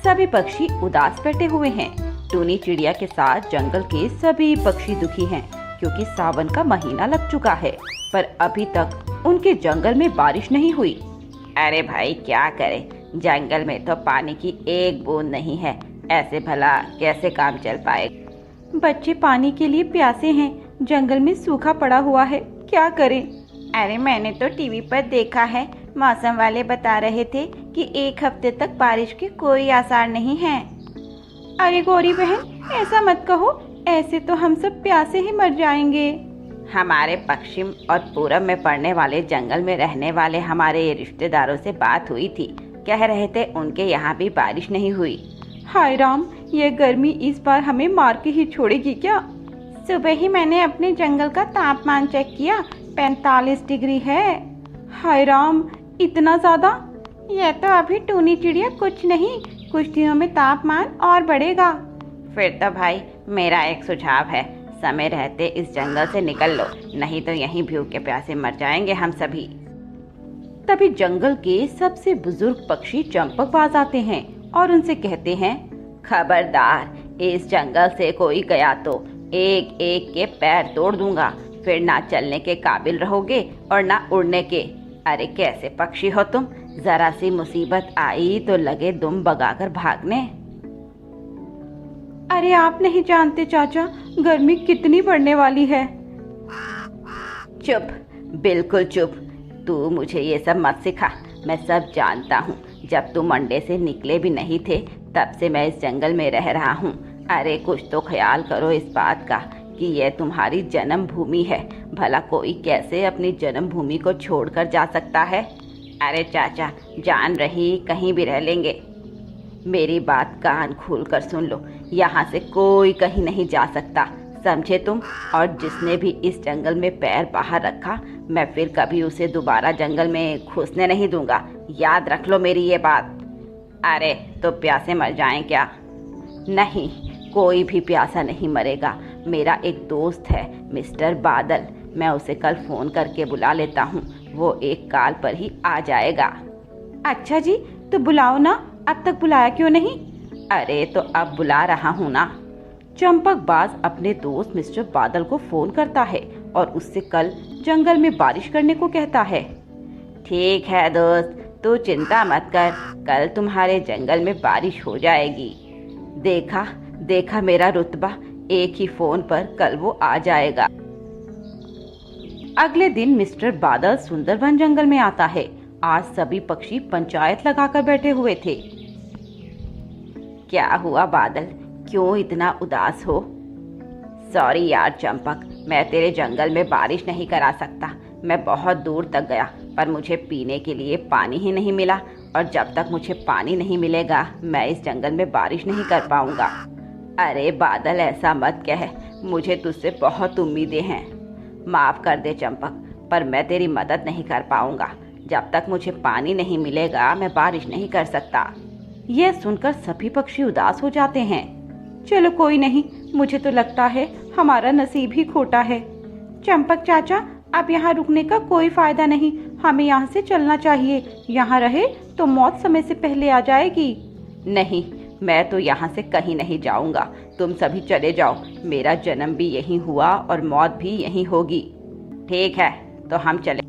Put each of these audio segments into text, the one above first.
सभी पक्षी उदास बैठे हुए हैं। टूनी चिड़िया के साथ जंगल के सभी पक्षी दुखी हैं क्योंकि सावन का महीना लग चुका है, पर अभी तक उनके जंगल में बारिश नहीं हुई। अरे भाई क्या करें, जंगल में तो पानी की एक बूंद नहीं है, ऐसे भला कैसे काम चल पाएगा। बच्चे पानी के लिए प्यासे हैं, जंगल में सूखा पड़ा हुआ है, क्या करें। अरे मैंने तो टीवी पर देखा है, मौसम वाले बता रहे थे कि एक हफ्ते तक बारिश के कोई आसार नहीं है। अरे गौरी बहन, ऐसा मत कहो, ऐसे तो हम सब प्यासे ही मर जाएंगे। हमारे पश्चिम और पूरब में पड़ने वाले जंगल में रहने वाले हमारे रिश्तेदारों से बात हुई थी, कह रहे थे उनके यहाँ भी बारिश नहीं हुई। हाय राम, ये गर्मी इस बार हमें मार के ही छोड़ेगी क्या। सुबह ही मैंने अपने जंगल का तापमान चेक किया, 45 डिग्री है। हाय राम, इतना ज्यादा। यह तो अभी टूनी चिड़िया कुछ नहीं, कुछ दिनों में तापमान और बढ़ेगा। फिर तो भाई मेरा एक सुझाव है, समय रहते इस जंगल से निकल लो, नहीं तो यहीं भूखे प्यासे मर जाएंगे हम सभी। तभी जंगल के सबसे बुजुर्ग पक्षी चंपकबाज आते हैं और उनसे कहते हैं, खबरदार, इस जंगल से कोई गया तो एक एक के पैर तोड़ दूंगा, फिर ना चलने के काबिल रहोगे और ना उड़ने के। अरे कैसे पक्षी हो तुम, जरा सी मुसीबत आई तो लगे दुम बगाकर भागने। अरे आप नहीं जानते चाचा, गर्मी कितनी बढ़ने वाली है। चुप, बिल्कुल चुप, तू मुझे ये सब मत सिखा, मैं सब जानता हूँ। जब तुम अंडे से निकले भी नहीं थे तब से मैं इस जंगल में रह रहा हूँ। अरे कुछ तो ख्याल करो इस बात का कि यह तुम्हारी जन्म भूमि है, भला कोई कैसे अपनी जन्म भूमि को छोड़कर जा सकता है। अरे चाचा, जान रही कहीं भी रह लेंगे। मेरी बात कान खोल कर सुन लो, यहाँ से कोई कहीं नहीं जा सकता, समझे तुम। और जिसने भी इस जंगल में पैर बाहर रखा, मैं फिर कभी उसे दोबारा जंगल में घुसने नहीं दूंगा, याद रख लो मेरी ये बात। अरे तो प्यासे मर जाएं क्या? नहीं, कोई भी प्यासा नहीं मरेगा। मेरा एक दोस्त है मिस्टर बादल, मैं उसे कल फोन करके बुला लेता हूँ, वो एक कॉल पर ही आ जाएगा। अच्छा जी, तो बुलाओ ना, अब तक बुलाया क्यों नहीं? अरे तो अब बुला रहा हूँ ना। चंपकबाज अपने दोस्त मिस्टर बादल को फोन करता है और उससे कल जंगल में बारिश करने को कहता है। ठीक है दोस्त, तू चिंता मत कर, कल तुम्हारे जंगल में बारिश हो जाएगी। देखा देखा मेरा रुतबा, एक ही फोन पर कल वो आ जाएगा। अगले दिन मिस्टर बादल सुंदरबन जंगल में आता है। आज सभी पक्षी पंचायत लगाकर बैठे हुए थे। क्या हुआ बादल, क्यों इतना उदास हो? सॉरी यार चंपक, मैं तेरे जंगल में बारिश नहीं करा सकता। मैं बहुत दूर तक गया पर मुझे पीने के लिए पानी ही नहीं मिला, और जब तक मुझे पानी नहीं मिलेगा मैं इस जंगल में बारिश नहीं कर पाऊंगा। अरे बादल ऐसा मत कह, मुझे तुझसे बहुत उम्मीदें हैं। माफ़ कर दे चंपक, पर मैं तेरी मदद नहीं कर पाऊंगा। जब तक मुझे पानी नहीं मिलेगा मैं बारिश नहीं कर सकता। यह सुनकर सभी पक्षी उदास हो जाते हैं। चलो कोई नहीं, मुझे तो लगता है हमारा नसीब ही खोटा है। चंपक चाचा, अब यहाँ रुकने का कोई फायदा नहीं, हमें यहाँ से चलना चाहिए। यहाँ रहे तो मौत समय से पहले आ जाएगी। नहीं, मैं तो यहाँ से कहीं नहीं जाऊँगा, तुम सभी चले जाओ। मेरा जन्म भी यहीं हुआ और मौत भी यहीं होगी। ठीक है, तो हम चले।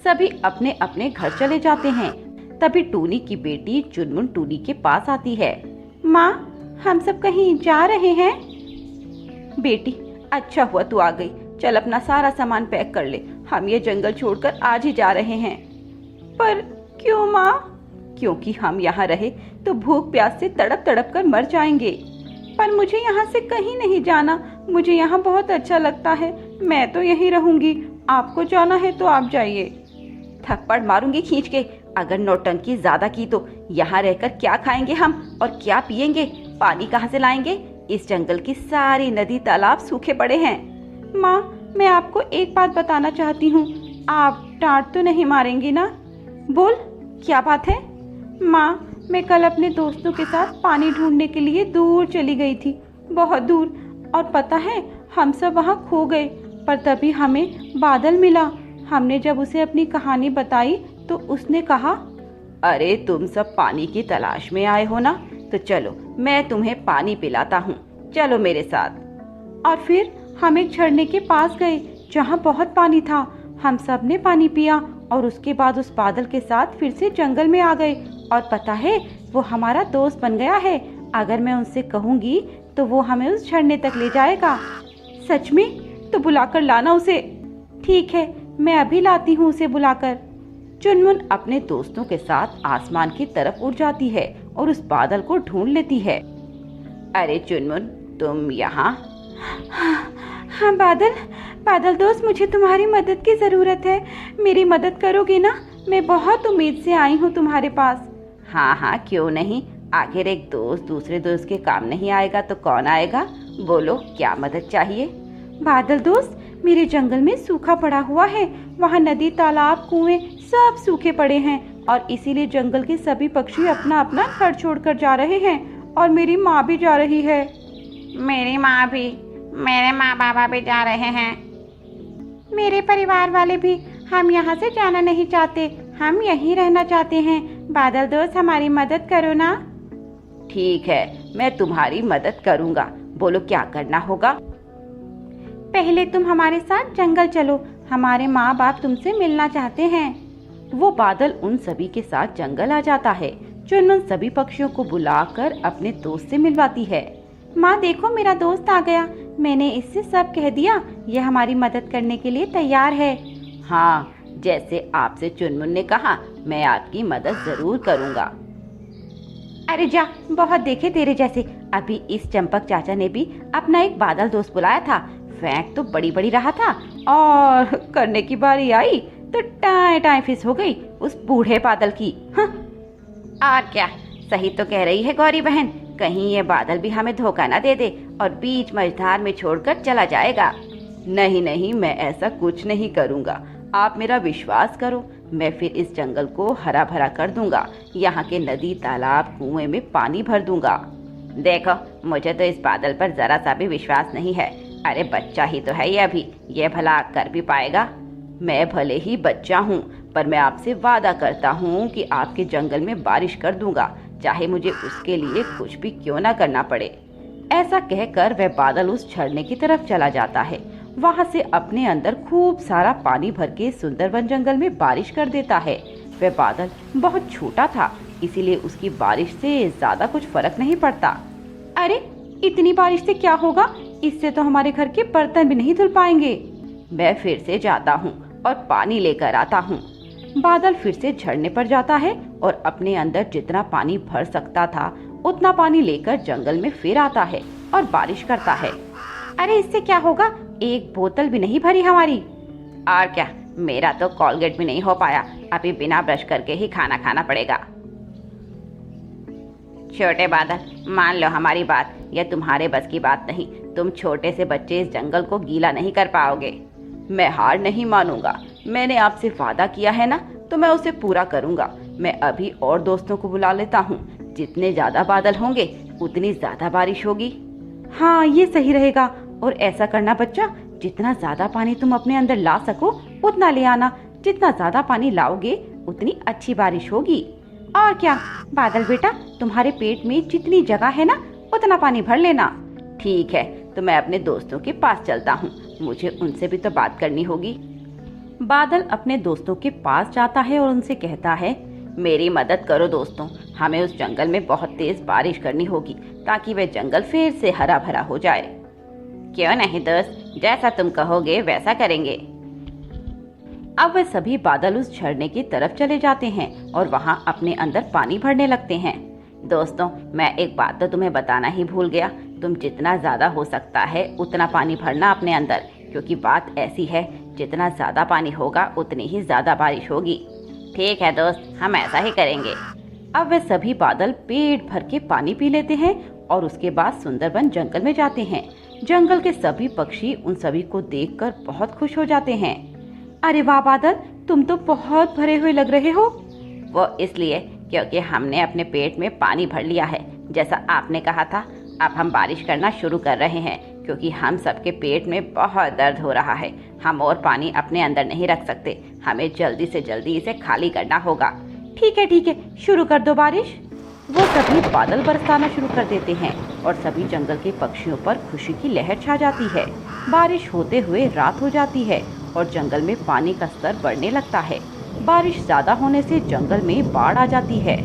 सभी अपने अपने घर चले जाते हैं। तभी टूनी की बेटी चुनमुन टूनी के पास आती है। माँ, हम सब कहीं जा रहे हैं। बेटी, अच्छा हुआ तू आ गई, चल अपना सारा सामान पैक कर ले, हम ये जंगल छोड़कर आज ही जा रहे हैं। पर क्यों माँ? क्योंकि हम यहाँ रहे तो भूख प्यास से तड़प तड़प कर मर जाएंगे। पर मुझे यहाँ से कहीं नहीं जाना, मुझे यहाँ बहुत अच्छा लगता है, मैं तो यहीं रहूंगी। आपको जाना है तो आप जाइए। थप्पड़ मारूंगी खींच के, अगर नौटंकी ज्यादा की तो। यहाँ रहकर क्या खाएंगे हम और क्या पिएंगे? पानी कहाँ से लाएंगे? इस जंगल की सारी नदी तालाब सूखे पड़े हैं। माँ, मैं आपको एक बात बताना चाहती हूँ, आप डांट तो नहीं मारेंगी ना? बोल, क्या बात है? माँ, मैं कल अपने दोस्तों के साथ पानी ढूंढने के लिए दूर चली गई थी, बहुत दूर, और पता है हम सब वहाँ खो गए। पर तभी हमें बादल मिला। हमने जब उसे अपनी कहानी बताई तो उसने कहा, अरे तुम सब पानी की तलाश में आए हो ना, तो चलो मैं तुम्हें पानी पिलाता हूँ, चलो मेरे साथ। और फिर हम एक झरने के पास गए जहाँ बहुत पानी था। हम सब ने पानी पिया और उसके बाद उस बादल के साथ फिर से जंगल में आ गए। और पता है, वो हमारा दोस्त बन गया है। अगर मैं उनसे कहूँगी तो वो हमें उस झरने तक ले जाएगा। सच में? तो बुलाकर लाना उसे। ठीक है, मैं अभी लाती हूँ उसे बुलाकर। चुनमुन अपने दोस्तों के साथ आसमान की तरफ उड़ जाती है और उस बादल को ढूंढ लेती है। अरे चुनमुन, तुम यहाँ? हाँ बादल दोस्त, मुझे तुम्हारी मदद की जरूरत है। मेरी मदद करोगे ना? मैं बहुत उम्मीद से आई हूँ तुम्हारे पास। हाँ, क्यों नहीं। आखिर एक दोस्त दूसरे दोस्त के काम नहीं आएगा तो कौन आएगा। बोलो, क्या मदद चाहिए? बादल दोस्त, मेरे जंगल में सूखा पड़ा हुआ है। वहाँ नदी, तालाब, कुएं सब सूखे पड़े हैं और इसीलिए जंगल के सभी पक्षी अपना अपना घर छोड़कर जा रहे हैं और मेरी माँ भी जा रही है। मेरी माँ भी, मेरे माँ बाबा भी जा रहे हैं। मेरे परिवार वाले भी। हम यहाँ से जाना नहीं चाहते, हम यहीं रहना चाहते हैं। बादल दोस्त, हमारी मदद करो ना। ठीक है, मैं तुम्हारी मदद करूँगा। बोलो क्या करना होगा। पहले तुम हमारे साथ जंगल चलो, हमारे माँ बाप तुमसे मिलना चाहते हैं। वो बादल उन सभी के साथ जंगल आ जाता है। चुनमुन सभी पक्षियों को बुलाकर अपने दोस्त से मिलवाती है। माँ देखो, मेरा दोस्त आ गया। मैंने इससे सब कह दिया, ये हमारी मदद करने के लिए तैयार है। हाँ, जैसे आपसे चुनमुन ने कहा, मैं आपकी मदद जरूर करूँगा। अरे जा, बहुत देखे तेरे जैसे। अभी इस चंपक चाचा ने भी अपना एक बादल दोस्त बुलाया था। फेंक तो बड़ी बड़ी रहा था और करने की बारी आई तो टाई टाई फिस हो गई उस बूढ़े बादल की। हाँ। और क्या, सही तो कह रही है गौरी बहन। कहीं ये बादल भी हमें धोखा ना दे दे और बीच मझधार में छोड़कर चला जाएगा। नहीं, मैं ऐसा कुछ नहीं करूँगा। आप मेरा विश्वास करो, मैं फिर इस जंगल को हरा भरा कर दूंगा। यहाँ के नदी, तालाब, कुएं में पानी भर दूंगा। देखो, मुझे तो इस बादल पर जरा सा भी विश्वास नहीं है। अरे बच्चा ही तो है ये अभी, ये भला कर भी पाएगा? मैं भले ही बच्चा हूँ, पर मैं आपसे वादा करता हूँ कि आपके जंगल में बारिश कर दूंगा, चाहे मुझे उसके लिए कुछ भी क्यों ना करना पड़े। ऐसा कहकर वह बादल उस झरने की तरफ चला जाता है। वहाँ से अपने अंदर खूब सारा पानी भर के सुंदरबन जंगल में बारिश कर देता है। वह बादल बहुत छोटा था, इसीलिए उसकी बारिश से ज्यादा कुछ फर्क नहीं पड़ता। अरे इतनी बारिश से क्या होगा? इससे तो हमारे घर के बर्तन भी नहीं धुल पाएंगे। मैं फिर से जाता हूँ और पानी लेकर आता हूँ। बादल फिर से झरने पर जाता है और अपने अंदर जितना पानी भर सकता था उतना पानी लेकर जंगल में फिर आता है और बारिश करता है। अरे इससे क्या होगा? एक बोतल भी नहीं भरी हमारी। और क्या, मेरा तो कोलगेट भी नहीं हो पाया। अभी बिना ब्रश करके ही खाना खाना पड़ेगा। छोटे बादल, मान लो हमारी बात, यह तुम्हारे बस की बात नहीं। तुम छोटे से बच्चे इस जंगल को गीला नहीं कर पाओगे। मैं हार नहीं मानूंगा। मैंने आपसे वादा किया है ना, तो मैं उसे पूरा करूंगा। मैं अभी और दोस्तों को बुला लेता हूँ। जितने ज्यादा बादल होंगे उतनी ज्यादा बारिश होगी। हाँ, ये सही रहेगा। और ऐसा करना बच्चा, जितना ज्यादा पानी तुम अपने अंदर ला सको उतना ले आना। जितना ज्यादा पानी लाओगे उतनी अच्छी बारिश होगी। और क्या बादल बेटा, तुम्हारे पेट में जितनी जगह है ना उतना पानी भर लेना। ठीक है, तो मैं अपने दोस्तों के पास चलता हूँ, मुझे उनसे भी तो बात करनी होगी। बादल अपने दोस्तों के पास जाता है और उनसे कहता है, मेरी मदद करो दोस्तों, हमें उस जंगल में बहुत तेज बारिश करनी होगी ताकि वह जंगल फिर से हरा भरा हो जाए। क्यों नहीं दोस्त, जैसा तुम कहोगे वैसा करेंगे। अब वे सभी बादल उस झरने की तरफ चले जाते हैं और वहाँ अपने अंदर पानी भरने लगते हैं। दोस्तों, मैं एक बात तो तुम्हें बताना ही भूल गया। तुम जितना ज्यादा हो सकता है उतना पानी भरना अपने अंदर, क्योंकि बात ऐसी है, जितना ज्यादा पानी होगा उतनी ही ज्यादा बारिश होगी। ठीक है दोस्त, हम ऐसा ही करेंगे। अब वे सभी बादल पेट भर के पानी पी लेते हैं और उसके बाद सुंदरबन जंगल में जाते हैं। जंगल के सभी पक्षी उन सभी को देखकर बहुत खुश हो जाते हैं। अरे वाह बादल, तुम तो बहुत भरे हुए लग रहे हो। वो इसलिए क्योंकि हमने अपने पेट में पानी भर लिया है, जैसा आपने कहा था। अब हम बारिश करना शुरू कर रहे हैं, क्योंकि हम सबके पेट में बहुत दर्द हो रहा है। हम और पानी अपने अंदर नहीं रख सकते, हमें जल्दी से जल्दी इसे खाली करना होगा। ठीक है, शुरू कर दो बारिश। वो सभी बादल बरसाना शुरू कर देते हैं और सभी जंगल के पक्षियों पर खुशी की लहर छा जाती है। बारिश होते हुए रात हो जाती है और जंगल में पानी का स्तर बढ़ने लगता है। बारिश ज्यादा होने से जंगल में बाढ़ आ जाती है।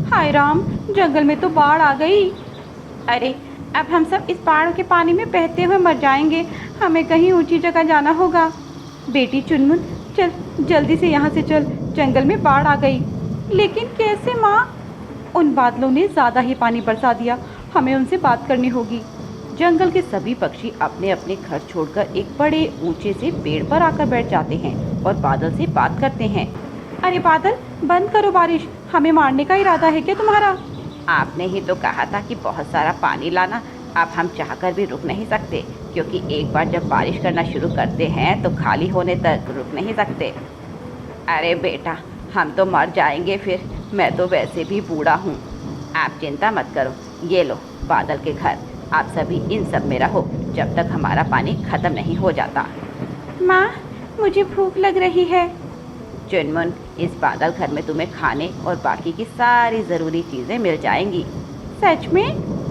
हाय राम, जंगल में तो बाढ़ आ गई। अरे अब हम सब इस बाढ़ के पानी में बहते हुए मर जाएंगे। हमें कहीं ऊंची जगह जाना होगा। बेटी चुनमुन, चल जल्दी से यहाँ से चल, जंगल में बाढ़ आ गई। लेकिन कैसे माँ? उन बादलों ने ज़्यादा ही पानी बरसा दिया, हमें उनसे बात करनी होगी। जंगल के सभी पक्षी अपने अपने घर छोड़कर एक बड़े ऊंचे से पेड़ पर आकर बैठ जाते हैं और बादल से बात करते हैं। अरे बादल, बंद करो बारिश, हमें मारने का इरादा है क्या तुम्हारा? आपने ही तो कहा था कि बहुत सारा पानी लाना। अब हम चाहकर भी रुक नहीं सकते, क्योंकि एक बार जब बारिश करना शुरू करते हैं तो खाली होने तक रुक नहीं सकते। अरे बेटा, हम तो मर जाएंगे फिर, मैं तो वैसे भी बूढ़ा हूँ। आप चिंता मत करो, ये लो बादल के घर, आप सभी इन सब में रहो जब तक हमारा पानी ख़त्म नहीं हो जाता। माँ, मुझे भूख लग रही है। चुनमुन, इस बादल घर में तुम्हें खाने और बाकी की सारी ज़रूरी चीज़ें मिल जाएंगी। सच में?